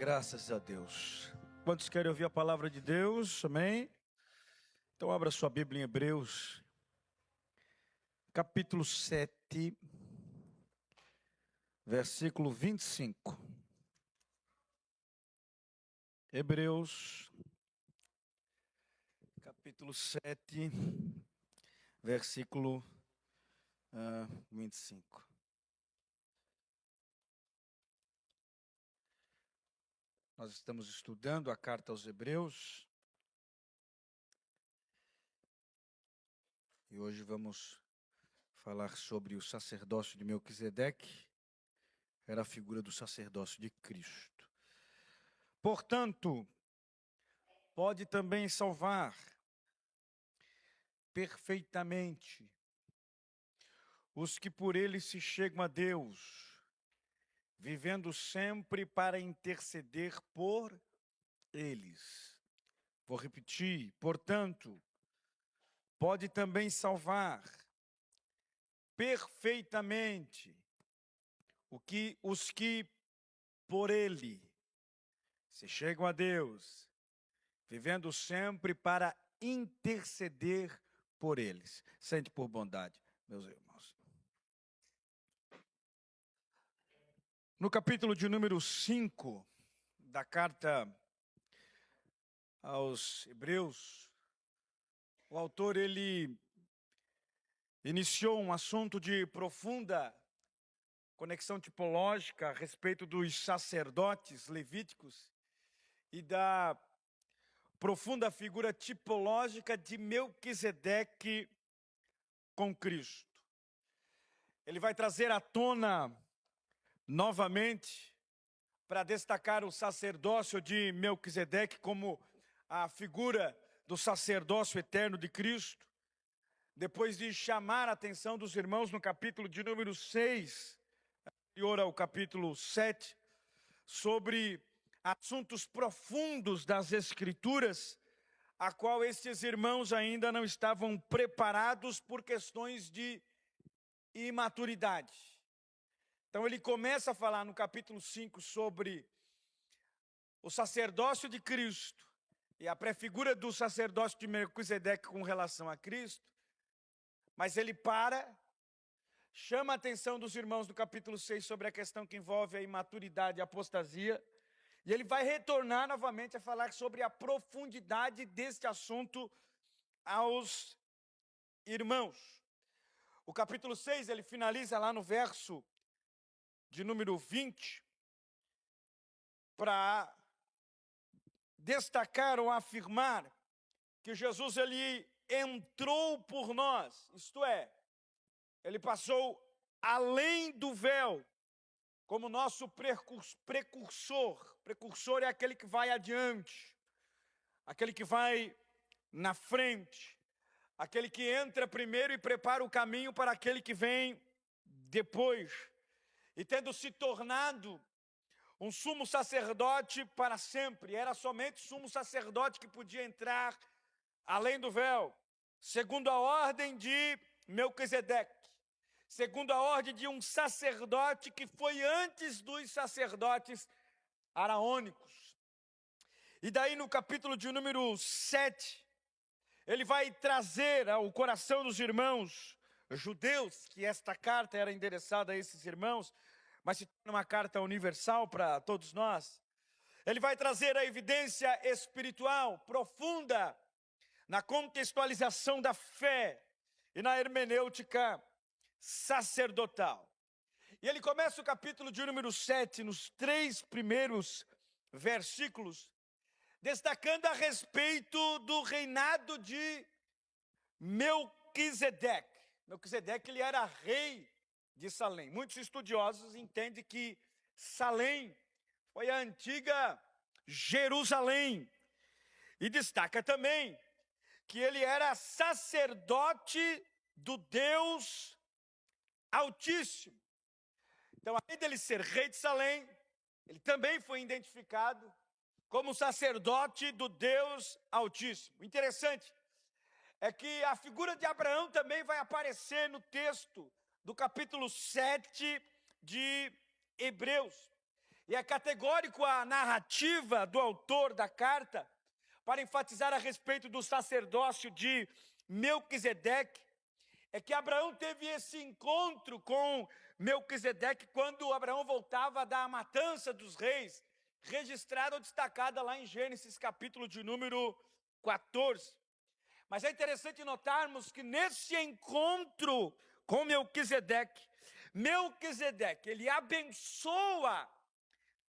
Graças a Deus. Quantos querem ouvir a palavra de Deus? Amém? Então abra sua Bíblia em Hebreus, capítulo 7, versículo 25. Hebreus, capítulo 7, versículo 25. Nós estamos estudando a carta aos Hebreus. E hoje vamos falar sobre o sacerdócio de Melquisedeque. Era a figura do sacerdócio de Cristo. Portanto, pode também salvar perfeitamente os que por ele se chegam a Deus, vivendo sempre para interceder por eles. Vou repetir, portanto, pode também salvar perfeitamente os que por ele se chegam a Deus, vivendo sempre para interceder por eles. Sente por bondade, meus irmãos. No capítulo de número 5 da carta aos Hebreus, o autor ele iniciou um assunto de profunda conexão tipológica a respeito dos sacerdotes levíticos e da profunda figura tipológica de Melquisedeque com Cristo. Ele vai trazer à tona novamente para destacar o sacerdócio de Melquisedeque como a figura do sacerdócio eterno de Cristo, depois de chamar a atenção dos irmãos no capítulo de número 6, anterior ao capítulo 7, sobre assuntos profundos das Escrituras, a qual estes irmãos ainda não estavam preparados por questões de imaturidade. Então ele começa a falar no capítulo 5 sobre o sacerdócio de Cristo e a prefigura do sacerdócio de Melquisedeque com relação a Cristo, mas ele chama a atenção dos irmãos no capítulo 6 sobre a questão que envolve a imaturidade e a apostasia, e ele vai retornar novamente a falar sobre a profundidade deste assunto aos irmãos. O capítulo 6, ele finaliza lá no verso de número 20, para destacar ou afirmar que Jesus ele entrou por nós, isto é, ele passou além do véu, como nosso precursor. Precursor é aquele que vai adiante, aquele que vai na frente, aquele que entra primeiro e prepara o caminho para aquele que vem depois. E tendo se tornado um sumo sacerdote para sempre, era somente o sumo sacerdote que podia entrar além do véu, segundo a ordem de Melquisedeque, segundo a ordem de um sacerdote que foi antes dos sacerdotes araônicos. E daí no capítulo de número 7, ele vai trazer ao coração dos irmãos judeus, que esta carta era endereçada a esses irmãos, mas se torna uma carta universal para todos nós. Ele vai trazer a evidência espiritual profunda na contextualização da fé e na hermenêutica sacerdotal. E ele começa o capítulo de número 7, nos 3 primeiros versículos, destacando a respeito do reinado de Melquisedeque. Melquisedeque ele era rei de Salém. Muitos estudiosos entendem que Salém foi a antiga Jerusalém. E destaca também que ele era sacerdote do Deus Altíssimo. Então, além dele ser rei de Salém, ele também foi identificado como sacerdote do Deus Altíssimo. Interessante é que a figura de Abraão também vai aparecer no texto do capítulo 7 de Hebreus. E é categórico a narrativa do autor da carta para enfatizar a respeito do sacerdócio de Melquisedeque, é que Abraão teve esse encontro com Melquisedeque quando Abraão voltava da matança dos reis, registrada ou destacada lá em Gênesis capítulo de número 14. Mas é interessante notarmos que nesse encontro com Melquisedeque, ele abençoa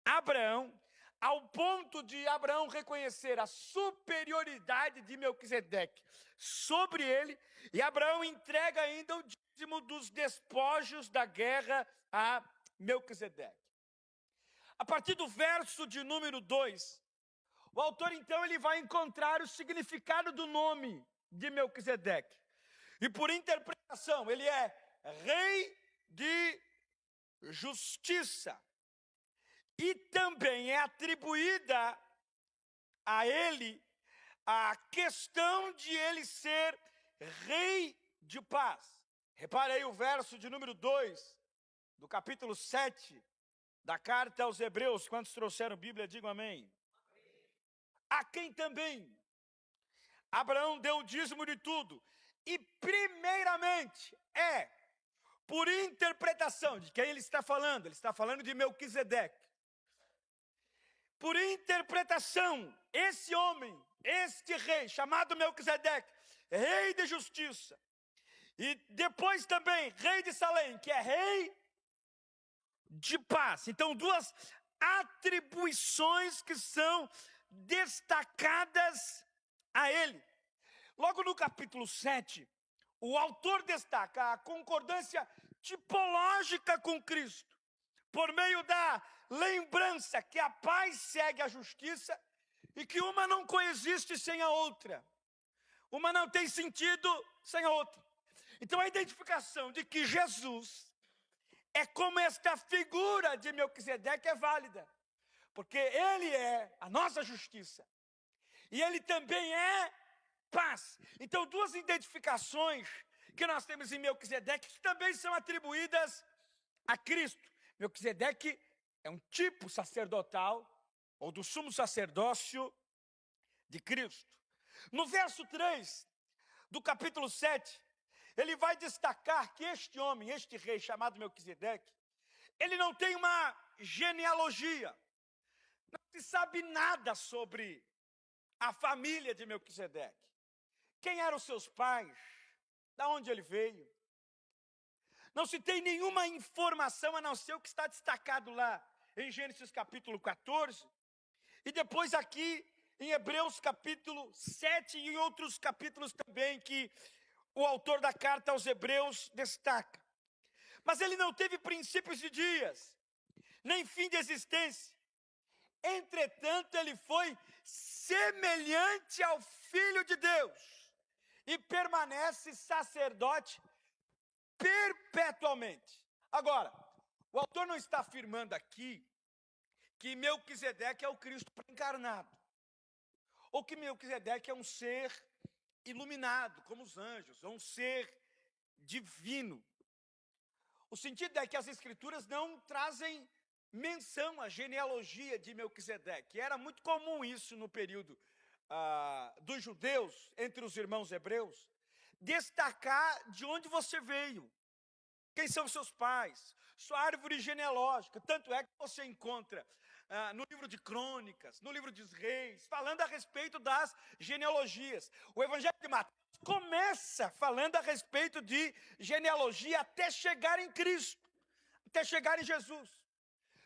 Abraão, ao ponto de Abraão reconhecer a superioridade de Melquisedeque sobre ele, e Abraão entrega ainda o dízimo dos despojos da guerra a Melquisedeque. A partir do verso de número 2, o autor então ele vai encontrar o significado do nome de Melquisedeque. E por interpretação, ele é rei de justiça. E também é atribuída a ele a questão de ele ser rei de paz. Repare aí o verso de número 2, do capítulo 7, da carta aos Hebreus. Quantos trouxeram Bíblia, digam amém. A quem também Abraão deu o dízimo de tudo. E primeiramente por interpretação de quem ele está falando de Melquisedeque. Por interpretação, esse homem, este rei, chamado Melquisedeque, rei de justiça, e depois também rei de Salém, que é rei de paz. Então, duas atribuições que são destacadas a ele. Logo no capítulo 7, o autor destaca a concordância tipológica com Cristo, por meio da lembrança que a paz segue a justiça e que uma não coexiste sem a outra. Uma não tem sentido sem a outra. Então a identificação de que Jesus é como esta figura de Melquisedeque é válida, porque ele é a nossa justiça e ele também é paz. Então duas identificações que nós temos em Melquisedeque que também são atribuídas a Cristo. Melquisedeque é um tipo sacerdotal, ou do sumo sacerdócio de Cristo. No verso 3 do capítulo 7, ele vai destacar que este homem, este rei chamado Melquisedeque, ele não tem uma genealogia. Não se sabe nada sobre a família de Melquisedeque. Quem eram os seus pais? De onde ele veio? Não se tem nenhuma informação a não ser o que está destacado lá em Gênesis capítulo 14. E depois aqui em Hebreus capítulo 7 e em outros capítulos também que o autor da carta aos Hebreus destaca. Mas ele não teve princípios de dias, nem fim de existência. Entretanto, ele foi semelhante ao Filho de Deus e permanece sacerdote perpetuamente. Agora, o autor não está afirmando aqui que Melquisedeque é o Cristo encarnado, ou que Melquisedeque é um ser iluminado, como os anjos, ou um ser divino. O sentido é que as Escrituras não trazem menção à genealogia de Melquisedeque. Era muito comum isso no período dos judeus, entre os irmãos hebreus, destacar de onde você veio, quem são seus pais, sua árvore genealógica. Tanto é que você encontra no livro de Crônicas, no livro dos Reis, falando a respeito das genealogias. O Evangelho de Mateus começa falando a respeito de genealogia até chegar em Cristo, até chegar em Jesus.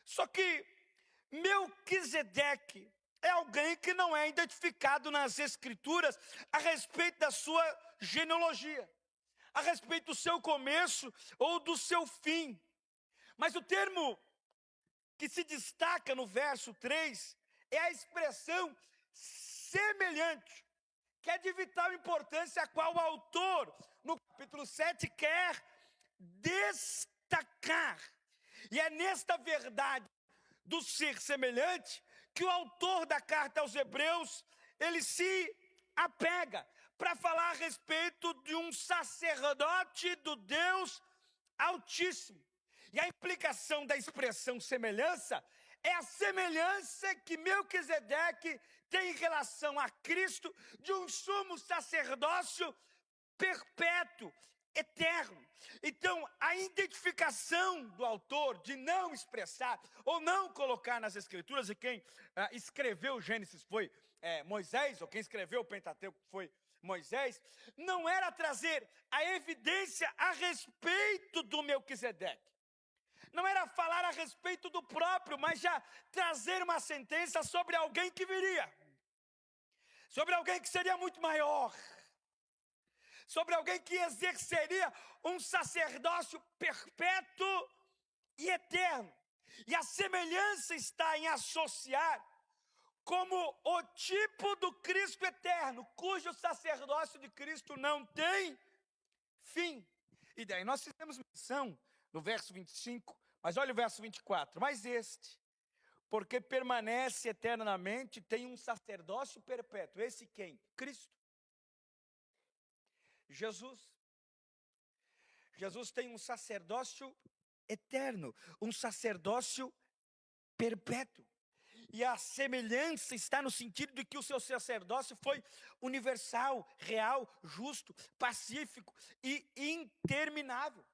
Só que Melquisedeque é alguém que não é identificado nas Escrituras a respeito da sua genealogia, a respeito do seu começo ou do seu fim. Mas o termo que se destaca no verso 3 é a expressão semelhante, que é de vital importância, a qual o autor, no capítulo 7, quer destacar. E é nesta verdade do ser semelhante que o autor da carta aos Hebreus, ele se apega para falar a respeito de um sacerdote do Deus Altíssimo. E a implicação da expressão semelhança é a semelhança que Melquisedeque tem em relação a Cristo, de um sumo sacerdócio perpétuo, eterno. Então, a identificação do autor de não expressar ou não colocar nas Escrituras, e quem escreveu Gênesis foi Moisés, ou quem escreveu o Pentateuco foi Moisés, não era trazer a evidência a respeito do Melquisedeque. Não era falar a respeito do próprio, mas já trazer uma sentença sobre alguém que viria. Sobre alguém que seria muito maior. Sobre alguém que exerceria um sacerdócio perpétuo e eterno. E a semelhança está em associar como o tipo do Cristo eterno, cujo sacerdócio de Cristo não tem fim. E daí nós fizemos menção no verso 25, mas olha o verso 24. Mas este, porque permanece eternamente, tem um sacerdócio perpétuo. Esse quem? Cristo. Jesus. Jesus tem um sacerdócio eterno, um sacerdócio perpétuo. E a semelhança está no sentido de que o seu sacerdócio foi universal, real, justo, pacífico e interminável.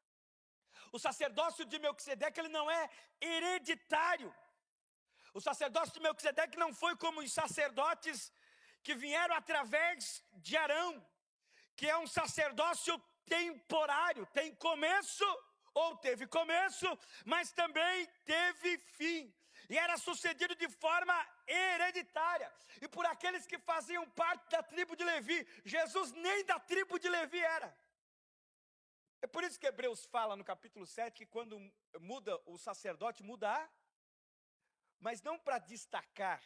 O sacerdócio de Melquisedeque, ele não é hereditário. O sacerdócio de Melquisedeque não foi como os sacerdotes que vieram através de Arão, que é um sacerdócio temporário, tem começo, ou teve começo, mas também teve fim. E era sucedido de forma hereditária. E por aqueles que faziam parte da tribo de Levi. Jesus nem da tribo de Levi era. É por isso que Hebreus fala no capítulo 7 que quando muda o sacerdote, muda a... Mas não para destacar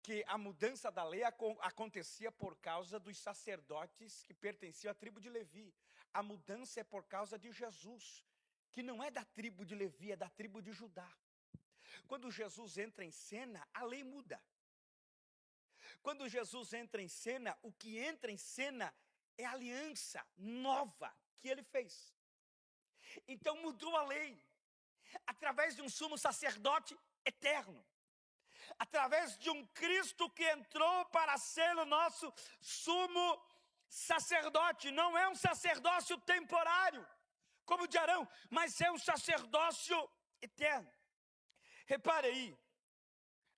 que a mudança da lei acontecia por causa dos sacerdotes que pertenciam à tribo de Levi. A mudança é por causa de Jesus, que não é da tribo de Levi, é da tribo de Judá. Quando Jesus entra em cena, a lei muda. Quando Jesus entra em cena, o que entra em cena é a aliança nova que ele fez. Então mudou a lei, através de um sumo sacerdote eterno. Através de um Cristo que entrou para ser o nosso sumo sacerdote. Não é um sacerdócio temporário, como o de Arão, mas é um sacerdócio eterno. Repare aí,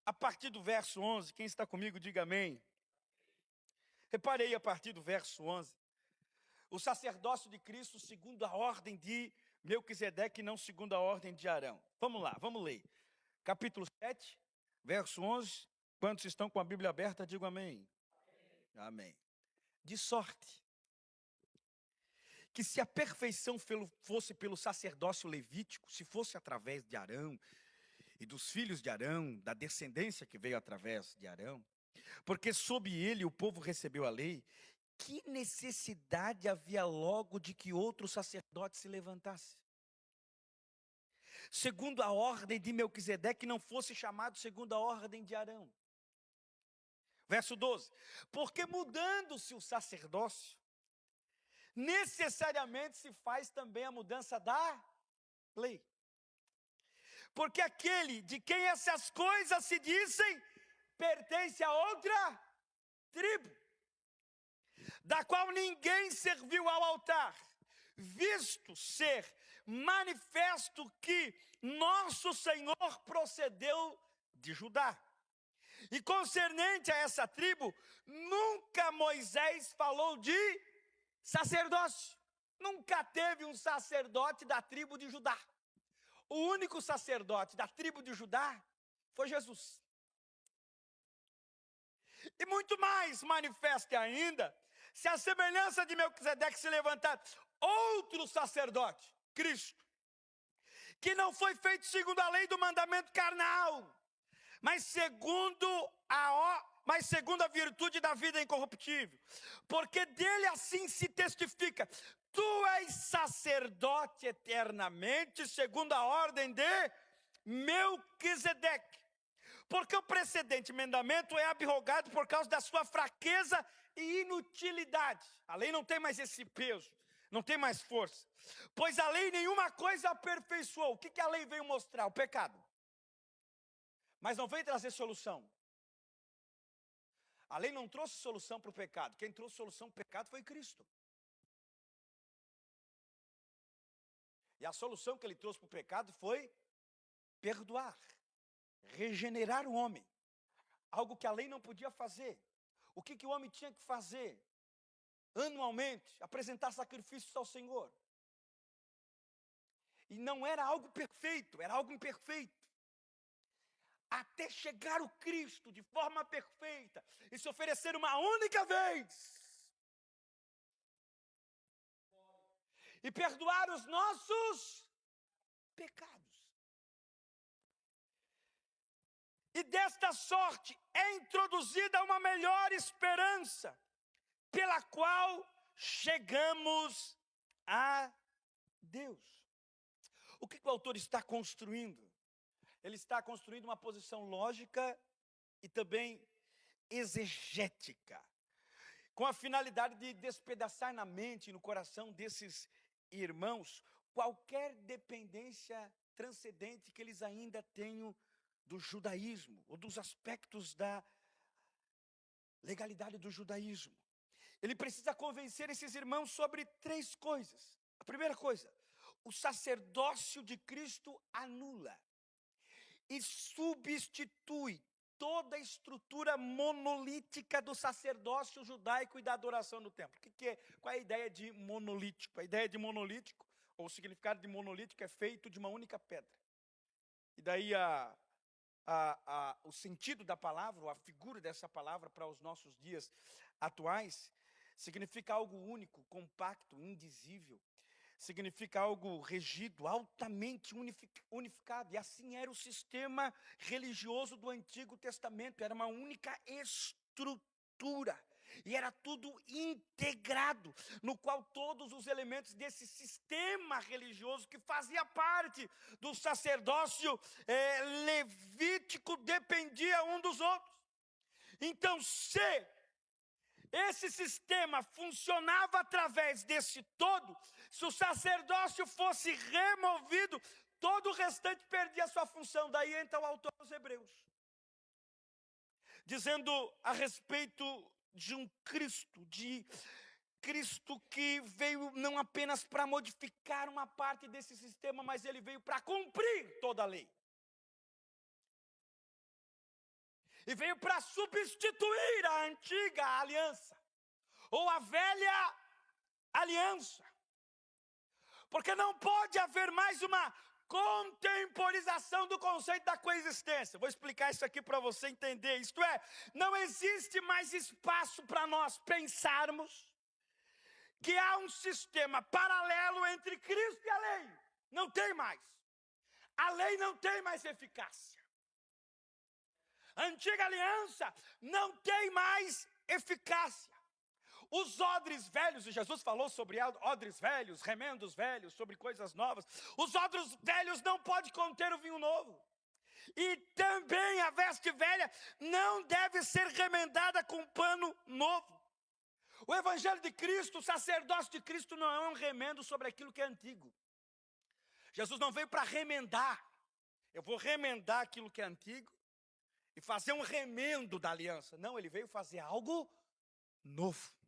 a partir do verso 11, quem está comigo, diga amém. Repare aí a partir do verso 11. O sacerdócio de Cristo segundo a ordem de Melquisedeque, não segundo a ordem de Arão. Vamos lá, vamos ler. Capítulo 7, verso 11. Quantos estão com a Bíblia aberta, digam amém. Amém. De sorte que se a perfeição fosse pelo sacerdócio levítico, se fosse através de Arão, e dos filhos de Arão, da descendência que veio através de Arão, porque sob ele o povo recebeu a lei, que necessidade havia logo de que outro sacerdote se levantasse? Segundo a ordem de Melquisedeque, não fosse chamado segundo a ordem de Arão. Verso 12, porque mudando-se o sacerdócio, necessariamente se faz também a mudança da lei. Porque aquele de quem essas coisas se dizem, pertence a outra tribo, da qual ninguém serviu ao altar, visto ser manifesto que nosso Senhor procedeu de Judá. E concernente a essa tribo, nunca Moisés falou de sacerdócio. Nunca teve um sacerdote da tribo de Judá. O único sacerdote da tribo de Judá foi Jesus. E muito mais manifesta ainda, se a semelhança de Melquisedeque se levantar outro sacerdote, Cristo, que não foi feito segundo a lei do mandamento carnal, mas segundo a virtude da vida incorruptível. Porque dele assim se testifica, tu és sacerdote eternamente, segundo a ordem de Melquisedeque. Porque o precedente mandamento é abrogado por causa da sua fraqueza e inutilidade. A lei não tem mais esse peso, não tem mais força. Pois a lei nenhuma coisa aperfeiçoou. O que a lei veio mostrar? O pecado. mas não veio trazer solução. A lei não trouxe solução para o pecado. Quem trouxe solução para o pecado foi Cristo. E a solução que ele trouxe para o pecado foi perdoar, regenerar o homem. Algo que a lei não podia fazer. O que o homem tinha que fazer? Anualmente, apresentar sacrifícios ao Senhor. E não era algo perfeito, era algo imperfeito. Até chegar o Cristo de forma perfeita e se oferecer uma única vez. E perdoar os nossos pecados. E desta sorte é introduzida uma melhor esperança, pela qual chegamos a Deus. O que o autor está construindo? Ele está construindo uma posição lógica e também exegética, com a finalidade de despedaçar na mente e no coração desses irmãos qualquer dependência transcendente que eles ainda tenham do judaísmo, ou dos aspectos da legalidade do judaísmo. Ele precisa convencer esses irmãos sobre 3 coisas. A primeira coisa, o sacerdócio de Cristo anula e substitui toda a estrutura monolítica do sacerdócio judaico e da adoração no templo. Qual é a ideia de monolítico? A ideia de monolítico, ou o significado de monolítico, é feito de uma única pedra. E daí o sentido da palavra, ou a figura dessa palavra para os nossos dias atuais, significa algo único, compacto, indizível. Significa algo regido, altamente unificado. E assim era o sistema religioso do Antigo Testamento. Era uma única estrutura. E era tudo integrado, no qual todos os elementos desse sistema religioso que fazia parte do sacerdócio levítico dependia um dos outros. Então, se esse sistema funcionava através desse todo, se o sacerdócio fosse removido, todo o restante perdia a sua função. Daí entra o autor aos Hebreus, dizendo a respeito de um Cristo, de Cristo que veio não apenas para modificar uma parte desse sistema, mas ele veio para cumprir toda a lei. E veio para substituir a antiga aliança, ou a velha aliança. Porque não pode haver mais uma contemporização do conceito da coexistência. Vou explicar isso aqui para você entender. Isto é, não existe mais espaço para nós pensarmos que há um sistema paralelo entre Cristo e a lei. Não tem mais. A lei não tem mais eficácia. A antiga aliança não tem mais eficácia. Os odres velhos, e Jesus falou sobre odres velhos, remendos velhos, sobre coisas novas. Os odres velhos não podem conter o vinho novo. E também a veste velha não deve ser remendada com pano novo. O evangelho de Cristo, o sacerdócio de Cristo não é um remendo sobre aquilo que é antigo. Jesus não veio para remendar. Eu vou remendar aquilo que é antigo e fazer um remendo da aliança. Não, ele veio fazer algo novo.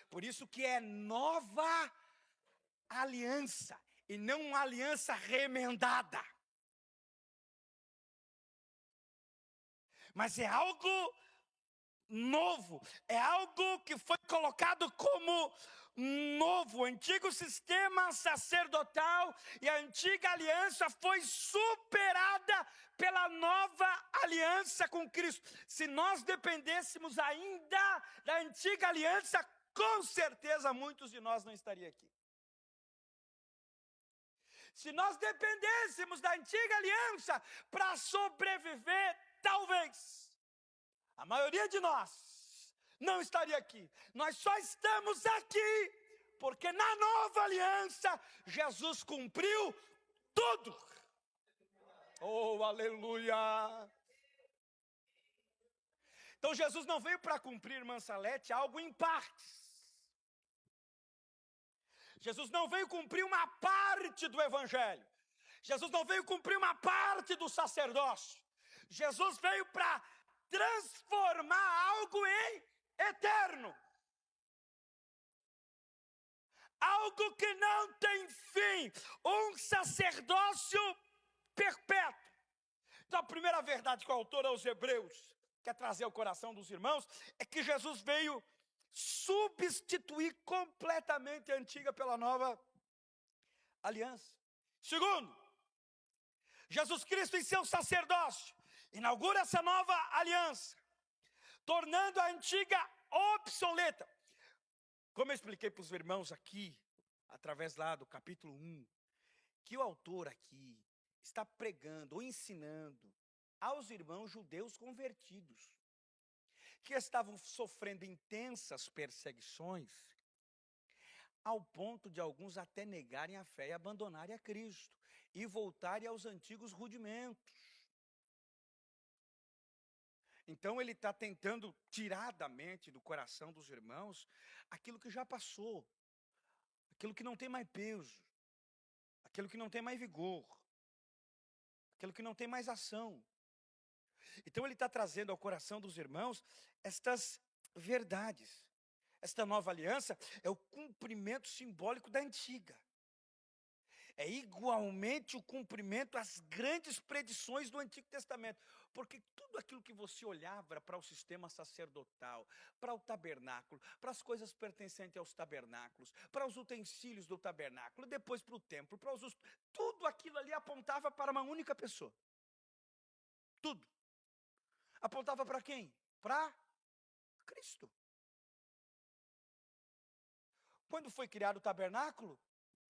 Por isso que é nova aliança e não uma aliança remendada. Mas é algo novo, é algo que foi colocado como novo. O antigo sistema sacerdotal e a antiga aliança foi superada pela nova aliança com Cristo. Se nós dependêssemos ainda da antiga aliança, com certeza muitos de nós não estariam aqui. Se nós dependêssemos da antiga aliança para sobreviver, talvez a maioria de nós não estaria aqui. Nós só estamos aqui porque na nova aliança Jesus cumpriu tudo. Oh, aleluia! Então Jesus não veio para cumprir, irmã Salete, algo em partes. Jesus não veio cumprir uma parte do evangelho. Jesus não veio cumprir uma parte do sacerdócio. Jesus veio para transformar algo em eterno. Algo que não tem fim. Um sacerdócio perpétuo. Então a primeira verdade que o autor aos Hebreus quer trazer ao coração dos irmãos é que Jesus veio substituir completamente a antiga pela nova aliança. Segundo, Jesus Cristo em seu sacerdócio inaugura essa nova aliança, tornando a antiga obsoleta. Como eu expliquei para os irmãos aqui, através lá do capítulo 1, que o autor aqui está pregando ou ensinando aos irmãos judeus convertidos, que estavam sofrendo intensas perseguições, ao ponto de alguns até negarem a fé e abandonarem a Cristo, e voltarem aos antigos rudimentos. Então ele está tentando tirar da mente, do coração dos irmãos, aquilo que já passou, aquilo que não tem mais peso, aquilo que não tem mais vigor, aquilo que não tem mais ação. Então ele está trazendo ao coração dos irmãos estas verdades. Esta nova aliança é o cumprimento simbólico da antiga. É igualmente o cumprimento às grandes predições do Antigo Testamento. Porque tudo aquilo que você olhava para o sistema sacerdotal, para o tabernáculo, para as coisas pertencentes aos tabernáculos, para os utensílios do tabernáculo, depois para o templo, para os tudo aquilo ali apontava para uma única pessoa. Tudo. Apontava para quem? Para Cristo. Quando foi criado o tabernáculo,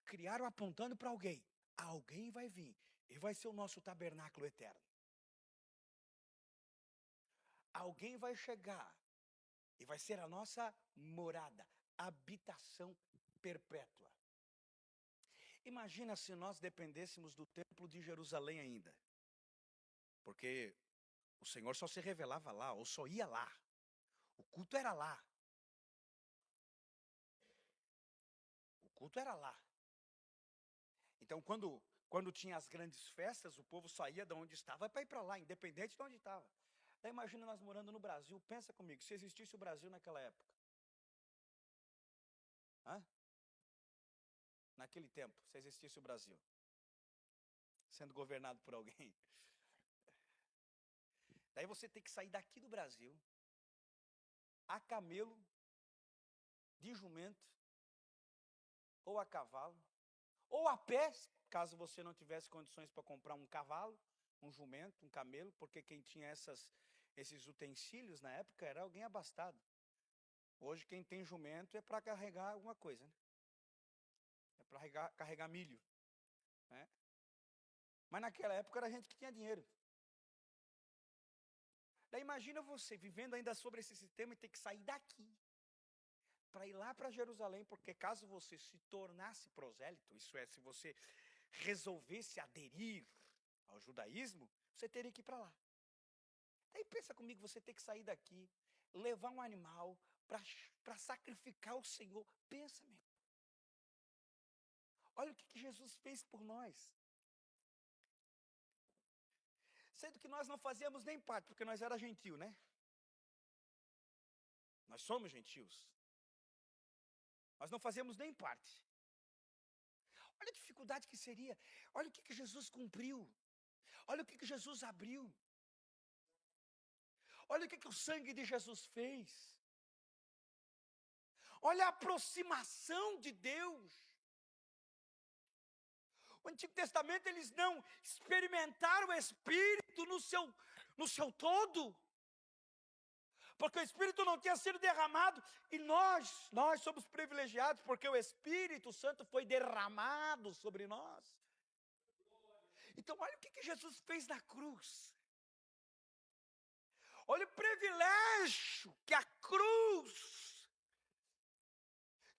criaram apontando para alguém. Alguém vai vir e vai ser o nosso tabernáculo eterno. Alguém vai chegar e vai ser a nossa morada, habitação perpétua. Imagina se nós dependêssemos do templo de Jerusalém ainda. Porque o Senhor só se revelava lá, ou só ia lá. O culto era lá. O culto era lá. Então, quando tinha as grandes festas, o povo saía de onde estava para ir para lá, independente de onde estava. Daí imagina nós morando no Brasil, pensa comigo, se existisse o Brasil naquela época. Hã? Naquele tempo, se existisse o Brasil. Sendo governado por alguém. Daí você tem que sair daqui do Brasil, a camelo, de jumento, ou a cavalo, ou a pé, caso você não tivesse condições para comprar um cavalo, um jumento, um camelo, porque quem tinha esses utensílios na época era alguém abastado. Hoje quem tem jumento é para carregar alguma coisa, né? É para carregar milho, né? Mas naquela época era gente que tinha dinheiro. Daí imagina você vivendo ainda sobre esse sistema e ter que sair daqui para ir lá para Jerusalém, porque caso você se tornasse prosélito, isso é, se você resolvesse aderir ao judaísmo, você teria que ir para lá. Daí pensa comigo, você ter que sair daqui, levar um animal para sacrificar o Senhor. Pensa, meu. Olha o que Jesus fez por nós. Sendo que nós não fazíamos nem parte, porque nós era gentio, né? Nós somos gentios. Nós não fazíamos nem parte. Olha a dificuldade que seria. Olha o que Jesus cumpriu. Olha o que Jesus abriu. Olha o que o sangue de Jesus fez. Olha a aproximação de Deus. O Antigo Testamento, eles não experimentaram o Espírito no seu todo. Porque o Espírito não tinha sido derramado. E nós somos privilegiados, porque o Espírito Santo foi derramado sobre nós. Então olha o que Jesus fez na cruz. Olha o privilégio que a cruz,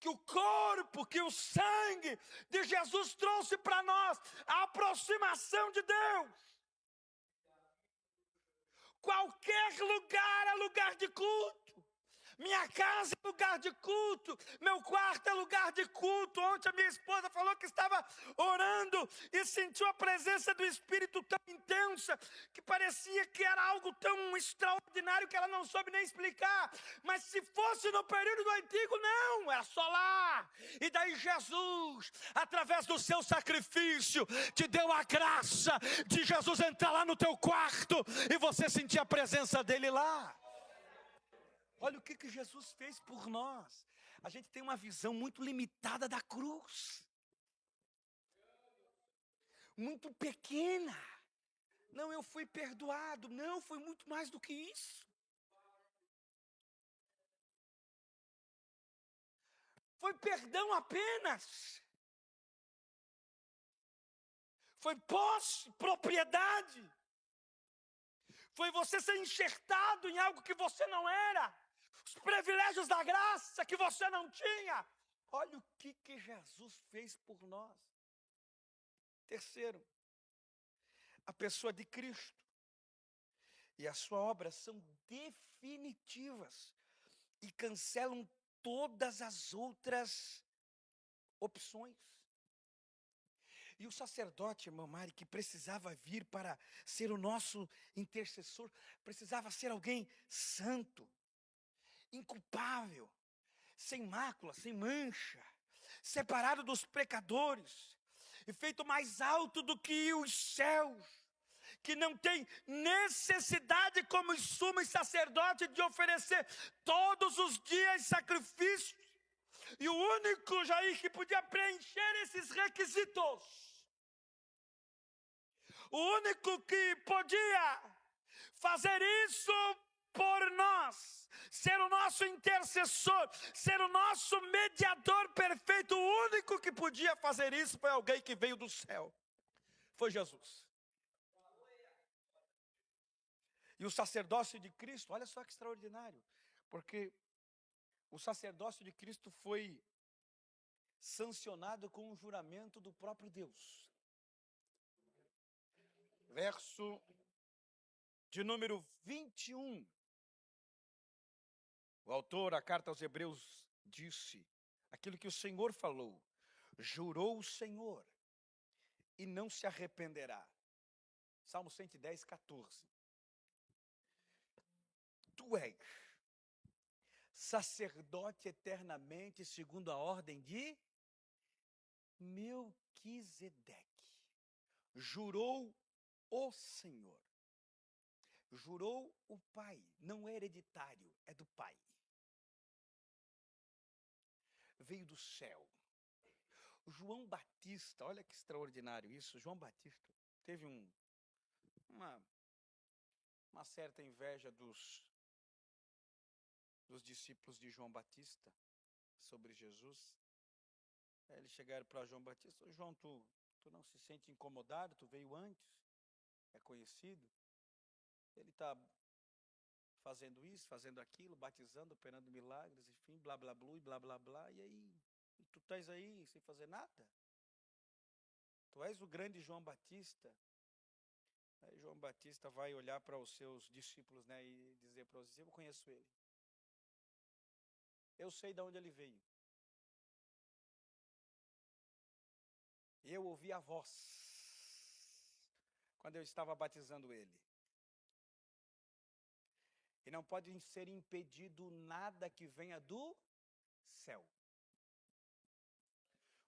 que o corpo, que o sangue de Jesus trouxe para nós. A aproximação de Deus. Qualquer lugar é lugar de culto. Minha casa é lugar de culto, meu quarto é lugar de culto. Ontem a minha esposa falou que estava orando e sentiu a presença do Espírito tão intensa, que parecia que era algo tão extraordinário que ela não soube nem explicar. Mas se fosse no período do antigo, não, era só lá. E daí Jesus, através do seu sacrifício, te deu a graça de Jesus entrar lá no teu quarto e você sentir a presença dele lá. Olha o que Jesus fez por nós. A gente tem uma visão muito limitada da cruz. Muito pequena. Não, eu fui perdoado. Não, foi muito mais do que isso. Foi perdão apenas. Foi posse, propriedade. Foi você ser enxertado em algo que você não era. Os privilégios da graça que você não tinha. Olha o que Jesus fez por nós. Terceiro, a pessoa de Cristo e a sua obra são definitivas e cancelam todas as outras opções. E o sacerdote, irmã Mari, que precisava vir para ser o nosso intercessor, precisava ser alguém santo, inculpável, sem mácula, sem mancha, separado dos pecadores, e feito mais alto do que os céus, que não tem necessidade como sumo sacerdote de oferecer todos os dias sacrifícios, e o único, Jair, que podia preencher esses requisitos, o único que podia fazer isso por nós, ser o nosso intercessor, ser o nosso mediador perfeito, o único que podia fazer isso foi alguém que veio do céu, foi Jesus. E o sacerdócio de Cristo, olha só que extraordinário, porque o sacerdócio de Cristo foi sancionado com um juramento do próprio Deus. Verso de número 21. O autor, a carta aos Hebreus, disse aquilo que o Senhor falou. Jurou o Senhor e não se arrependerá. Salmo 110, 14. Tu és sacerdote eternamente segundo a ordem de Melquisedeque. Jurou o Senhor. Jurou o Pai. Não é hereditário, é do Pai. Veio do céu. João Batista, olha que extraordinário isso. João Batista teve uma certa inveja dos discípulos de João Batista sobre Jesus. Aí eles chegaram para João Batista: João, tu não se sente incomodado? Tu veio antes, é conhecido. Ele está fazendo isso, fazendo aquilo, batizando, operando milagres, enfim, blá blá blá e blá blá blá. E aí, tu estás aí sem fazer nada? Tu és o grande João Batista. Aí João Batista vai olhar para os seus discípulos, né, e dizer para os: eu conheço ele. Eu sei de onde ele veio. Eu ouvi a voz quando eu estava batizando ele. E não pode ser impedido nada que venha do céu.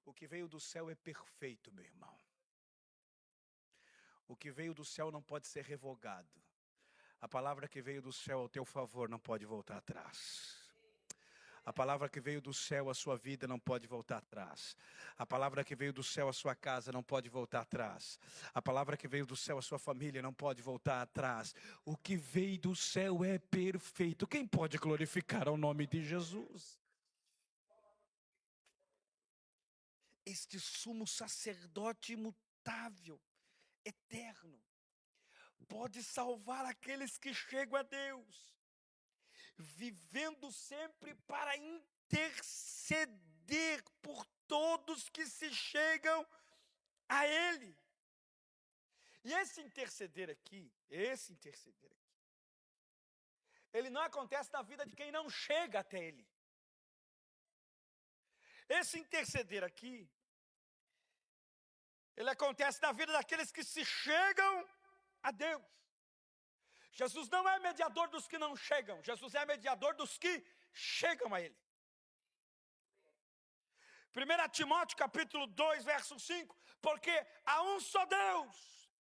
O que veio do céu é perfeito, meu irmão. O que veio do céu não pode ser revogado. A palavra que veio do céu ao teu favor não pode voltar atrás. A palavra que veio do céu à sua vida não pode voltar atrás. A palavra que veio do céu à sua casa não pode voltar atrás. A palavra que veio do céu à sua família não pode voltar atrás. O que veio do céu é perfeito. Quem pode glorificar ao nome de Jesus? Este sumo sacerdote imutável, eterno, pode salvar aqueles que chegam a Deus, vivendo sempre para interceder por todos que se chegam a Ele. E esse interceder aqui, ele não acontece na vida de quem não chega até ele. Esse interceder aqui, ele acontece na vida daqueles que se chegam a Deus. Jesus não é mediador dos que não chegam, Jesus é mediador dos que chegam a Ele. 1 Timóteo capítulo 2, verso 5, porque há um só Deus,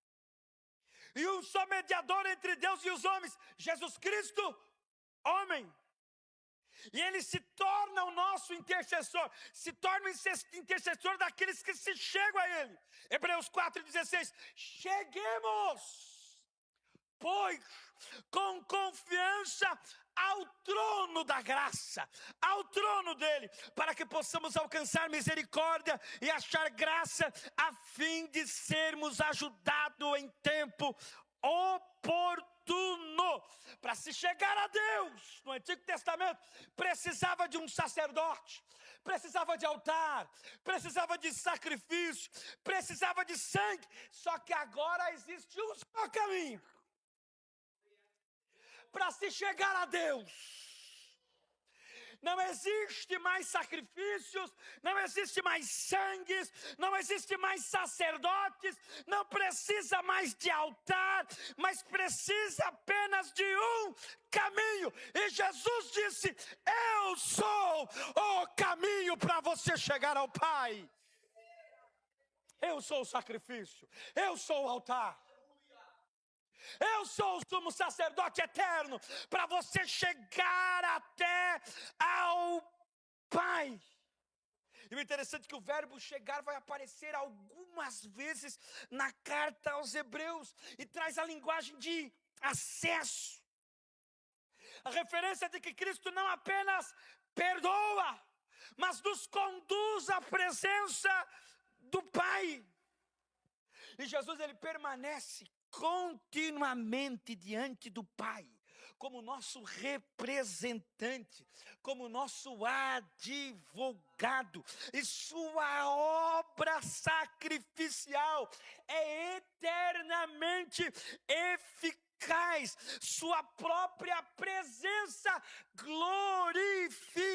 e um só mediador entre Deus e os homens, Jesus Cristo, homem. E Ele se torna o nosso intercessor, se torna o intercessor daqueles que se chegam a Ele. Hebreus 4,16, cheguemos, pois, com confiança ao trono da graça, ao trono dele, para que possamos alcançar misericórdia e achar graça, a fim de sermos ajudados em tempo oportuno. Para se chegar a Deus, no Antigo Testamento, precisava de um sacerdote, precisava de altar, precisava de sacrifício, precisava de sangue. Só que agora existe um só caminho para se chegar a Deus. Não existe mais sacrifícios, não existe mais sangues, não existe mais sacerdotes, não precisa mais de altar, mas precisa apenas de um caminho. E Jesus disse: eu sou o caminho para você chegar ao Pai. Eu sou o sacrifício, eu sou o altar. Eu sou o sumo sacerdote eterno para você chegar até ao Pai. E o interessante é que o verbo chegar vai aparecer algumas vezes na carta aos Hebreus e traz a linguagem de acesso. A referência de que Cristo não apenas perdoa, mas nos conduz à presença do Pai. E Jesus, ele permanece continuamente diante do Pai, como nosso representante, como nosso advogado, e sua obra sacrificial é eternamente eficaz. Sua própria presença glorificada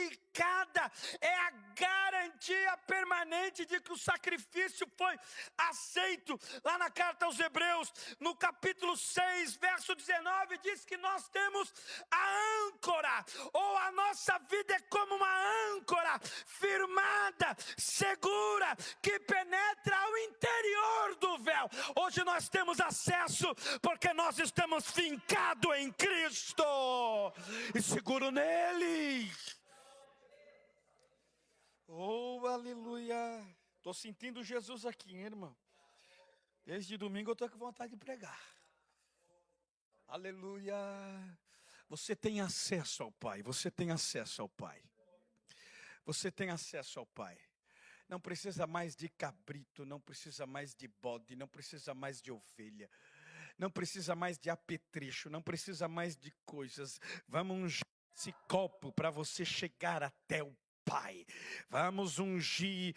é a garantia permanente de que o sacrifício foi aceito. Lá na carta aos Hebreus, no capítulo 6, verso 19, diz que nós temos a âncora, ou a nossa vida é como uma âncora firmada, segura, que penetra ao interior do véu. Hoje nós temos acesso porque nós estamos fincados em Cristo e seguro nele. Oh, aleluia. Estou sentindo Jesus aqui, hein, irmão. Desde domingo eu estou com vontade de pregar. Aleluia. Você tem acesso ao Pai, você tem acesso ao Pai. Você tem acesso ao Pai. Não precisa mais de cabrito, não precisa mais de bode, não precisa mais de ovelha. Não precisa mais de apetrecho, não precisa mais de coisas. Vamos ungir esse copo para você chegar até o Pai. Vamos ungir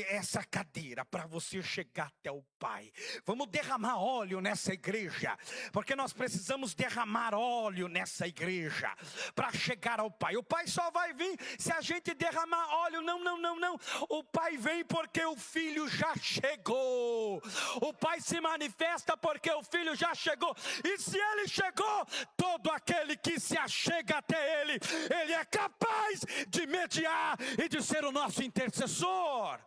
essa cadeira para você chegar até o Pai. Vamos derramar óleo nessa igreja, porque nós precisamos derramar óleo nessa igreja para chegar ao Pai. O Pai só vai vir se a gente derramar óleo. Não. O Pai vem porque o Filho já chegou. O Pai se manifesta porque o Filho já chegou. E se Ele chegou, todo aquele que se achega até Ele, Ele é capaz de mediar e de ser o nosso intercessor.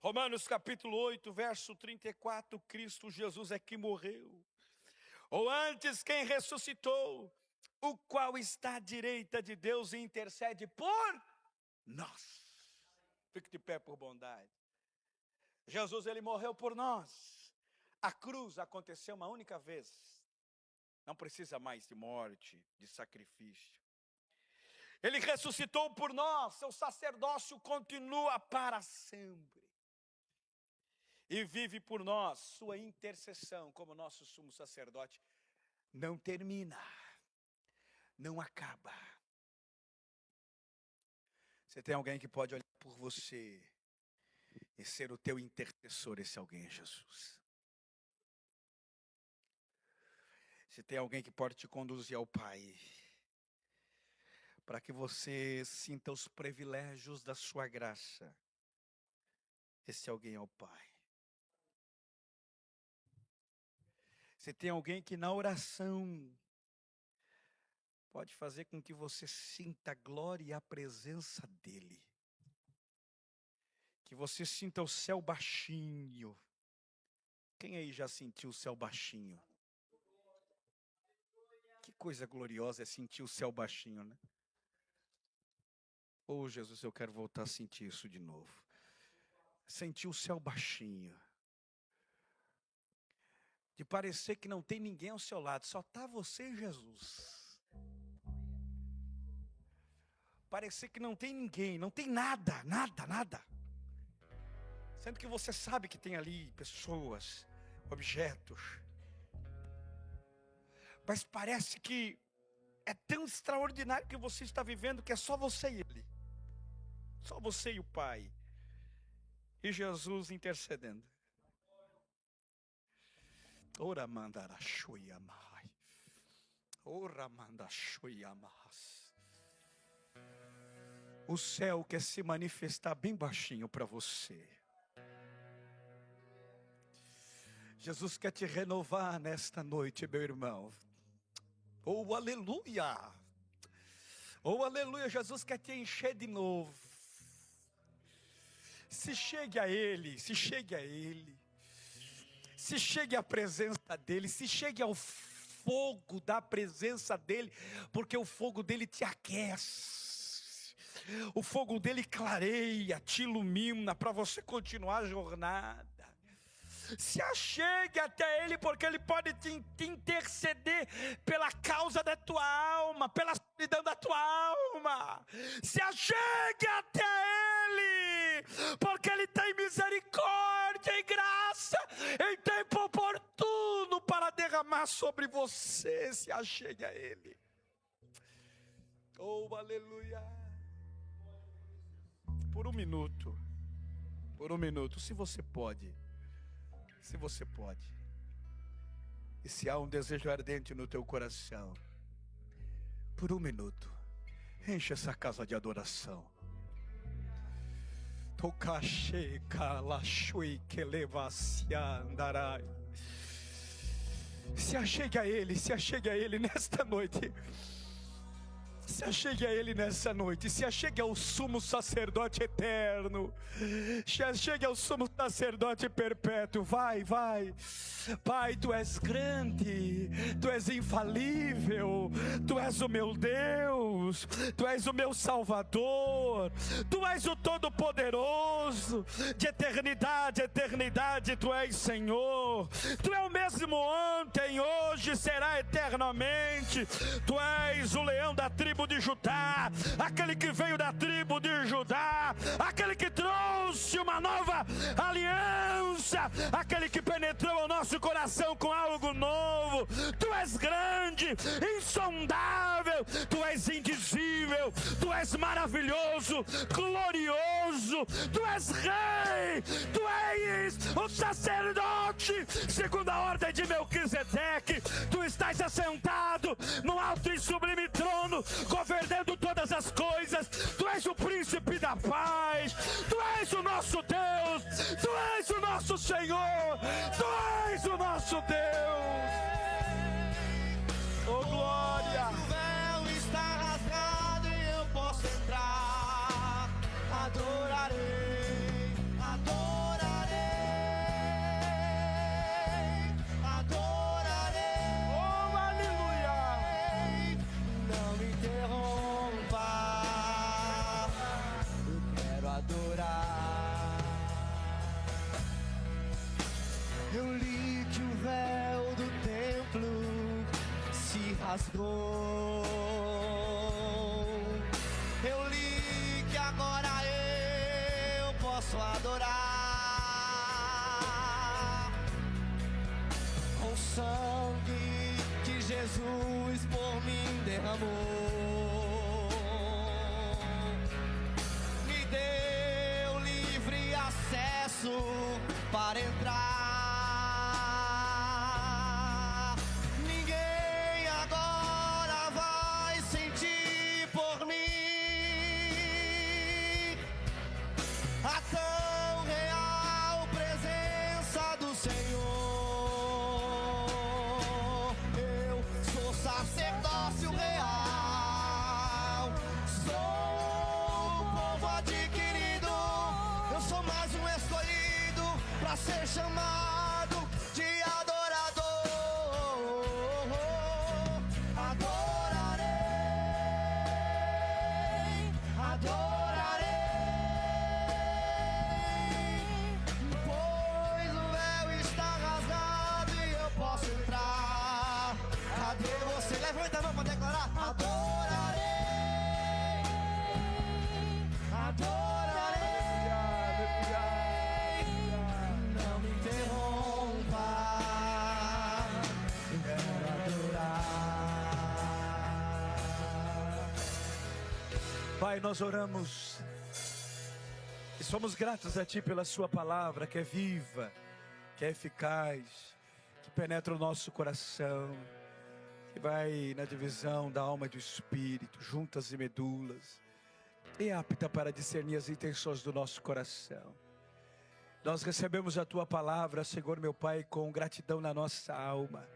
Romanos capítulo 8, verso 34, Cristo Jesus é que morreu, ou antes quem ressuscitou, o qual está à direita de Deus e intercede por nós. Fique de pé por bondade. Jesus, ele morreu por nós. A cruz aconteceu uma única vez. Não precisa mais de morte, de sacrifício. Ele ressuscitou por nós, seu sacerdócio continua para sempre. E vive por nós, sua intercessão como nosso sumo sacerdote não termina, não acaba. Você tem alguém que pode olhar por você e ser o teu intercessor, esse alguém é Jesus. Se tem alguém que pode te conduzir ao Pai, para que você sinta os privilégios da sua graça, esse alguém é o Pai. Se tem alguém que na oração pode fazer com que você sinta a glória e a presença dEle, que você sinta o céu baixinho. Quem aí já sentiu o céu baixinho? Que coisa gloriosa é sentir o céu baixinho, né? Oh, Jesus, eu quero voltar a sentir isso de novo. Sentir o céu baixinho. De parecer que não tem ninguém ao seu lado, só está você e Jesus. Parecer que não tem ninguém, não tem nada, nada. Sendo que você sabe que tem ali pessoas, objetos. Mas parece que é tão extraordinário que você está vivendo que é só você e Ele. Só você e o Pai. E Jesus intercedendo. Ora mandara shuyamai. Ora manda shuyamas. O céu quer se manifestar bem baixinho para você. Jesus quer te renovar nesta noite, meu irmão. Oh, aleluia! Oh, aleluia! Jesus quer te encher de novo. Se chegue a Ele, se chegue a Ele. Se chegue à presença dEle, se chegue ao fogo da presença dEle, porque o fogo dEle te aquece. O fogo dEle clareia, te ilumina para você continuar a jornada. Se achegue até Ele, porque Ele pode te interceder pela causa da tua alma, pela solidão da tua alma. Se achegue até Ele, porque Ele tem misericórdia e graça em tempo oportuno para derramar sobre você. Se achegue a Ele. Oh, aleluia. Por um minuto, se você pode. Se você pode, e se há um desejo ardente no teu coração, por um minuto, enche essa casa de adoração. Tocache kalashui que leva-se andarai. Se achegue a Ele nesta noite. Se achegue a Ele nessa noite, se achegue ao sumo sacerdote eterno, se achegue ao sumo sacerdote perpétuo. Vai. Pai, Tu és grande, Tu és infalível, Tu és o meu Deus, Tu és o meu Salvador, Tu és o Todo-Poderoso, de eternidade a eternidade Tu és Senhor. Tu és o mesmo ontem, hoje, será eternamente. Tu és o leão da tribo de Judá, aquele que veio da tribo de Judá, aquele que trouxe uma nova aliança, aquele que penetrou o nosso coração com algo novo. Tu és grande, insondável, Tu és indizível, Tu és maravilhoso, glorioso, Tu és rei, Tu és o sacerdote segundo a ordem de Melquisedeque. Tu estás assentado no alto e sublime trono, governando todas as coisas. Tu és o príncipe da paz, Tu és o nosso Deus, Tu és o nosso Senhor, Tu és o nosso Deus. Oh, glória! O véu está rasgado e eu posso entrar. Adorarei, adorarei, adorarei. Oh, aleluia! Não me interrompa, eu quero adorar. Eu li que o véu do templo se rasgou. Eu li que agora eu posso adorar com o sangue que Jesus por mim derramou. Me deu livre acesso para entrar. Ninguém ser chamado de adorador. Adorarei, adorarei, pois o véu está rasgado e eu posso entrar. Cadê você? Levanta a mão para declarar. Adorarei, adorarei. Não me interrompa, eu quero adorar. Pai, nós oramos e somos gratos a Ti pela Sua palavra, que é viva, que é eficaz, que penetra o nosso coração, que vai na divisão da alma e do espírito, juntas e medulas, e apta para discernir as intenções do nosso coração. Nós recebemos a Tua palavra, Senhor meu Pai, com gratidão na nossa alma,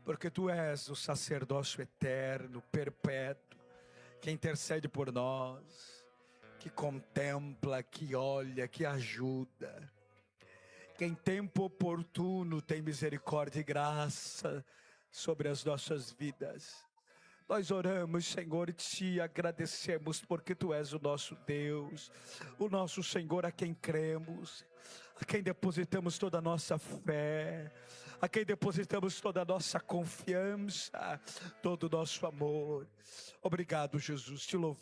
porque Tu és o sacerdócio eterno, perpétuo, que intercede por nós, que contempla, que olha, que ajuda, que em tempo oportuno tem misericórdia e graça sobre as nossas vidas. Nós oramos, Senhor, e Te agradecemos porque Tu és o nosso Deus, o nosso Senhor a quem cremos, a quem depositamos toda a nossa fé, a quem depositamos toda a nossa confiança, todo o nosso amor. Obrigado, Jesus, Te louvo.